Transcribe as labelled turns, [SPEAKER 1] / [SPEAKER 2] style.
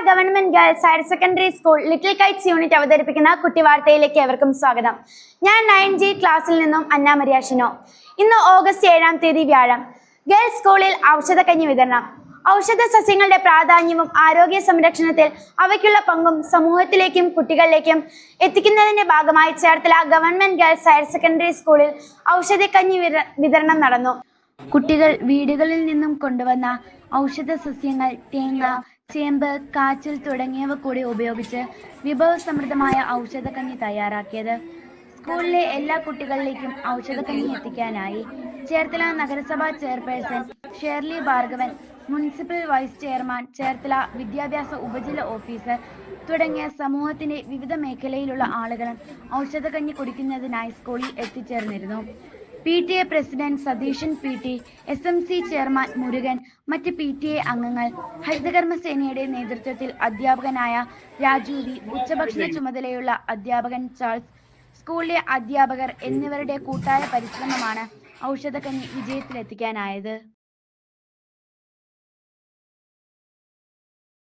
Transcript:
[SPEAKER 1] Government girls higher secondary school little Kites unit അവതരിപ്പിക്കുന്ന കുട്ടി വാർത്തയിലേക്ക് ഏവർക്കും സ്വാഗതം. ഞാൻ 9G ക്ലാസ്സിൽ നിന്നും അന്ന മരിയാഷിനോ. ഇന്ന് ഓഗസ്റ്റ് 7-ാം തീയതി വ്യാഴം. ഗേൾസ് സ്കൂളിൽ ഔഷധക്കഞ്ഞി വിതരണം. ഔഷധ സസ്യങ്ങളുടെ പ്രാധാന്യവും ആരോഗ്യ സംരക്ഷണത്തിൽ അവയ്ക്കുള്ള പങ്കും സമൂഹത്തിലേക്കും കുട്ടികളിലേക്കും എത്തിക്കുന്നതിന്റെ ഭാഗമായി Cherthala government girls higher secondary സ്കൂളിൽ ഔഷധക്കഞ്ഞി വിതരണം നടന്നു. കുട്ടികൾ വീടുകളിൽ നിന്നും കൊണ്ടുവന്ന ഔഷധ സസ്യങ്ങൾ, തേങ്ങ, ചേമ്പ്, കാച്ചിൽ തുടങ്ങിയവ കൂടി ഉപയോഗിച്ച് വിഭവസമൃദ്ധമായ ഔഷധക്കഞ്ഞി തയ്യാറാക്കിയത്. സ്കൂളിലെ എല്ലാ കുട്ടികളിലേക്കും ഔഷധക്കഞ്ഞി എത്തിക്കാനായി ചേർത്തല നഗരസഭാ chairperson Shirley Bhargavan, municipal vice chairman, Cherthala വിദ്യാഭ്യാസ ഉപജില്ല ഓഫീസർ തുടങ്ങിയ സമൂഹത്തിന്റെ വിവിധ മേഖലയിലുള്ള ആളുകളും ഔഷധക്കഞ്ഞി കുടിക്കുന്നതിനായി സ്കൂളിൽ എത്തിച്ചേർന്നിരുന്നു. PTA president Satheesan PT, SMC chairman Murugan, മറ്റ് PTA അംഗങ്ങൾ, ഹരിതകർമ്മസേനയുടെ നേതൃത്വത്തിൽ അധ്യാപകനായ രാജു V, ഉച്ചഭക്ഷണ ചുമതലയുള്ള അധ്യാപകൻ ചാൾസ്, സ്കൂളിലെ അധ്യാപകർ എന്നിവരുടെ കൂട്ടായ പരിശ്രമമാണ് ഔഷധക്കഞ്ഞി വിജയത്തിലെത്തിക്കാനായത്.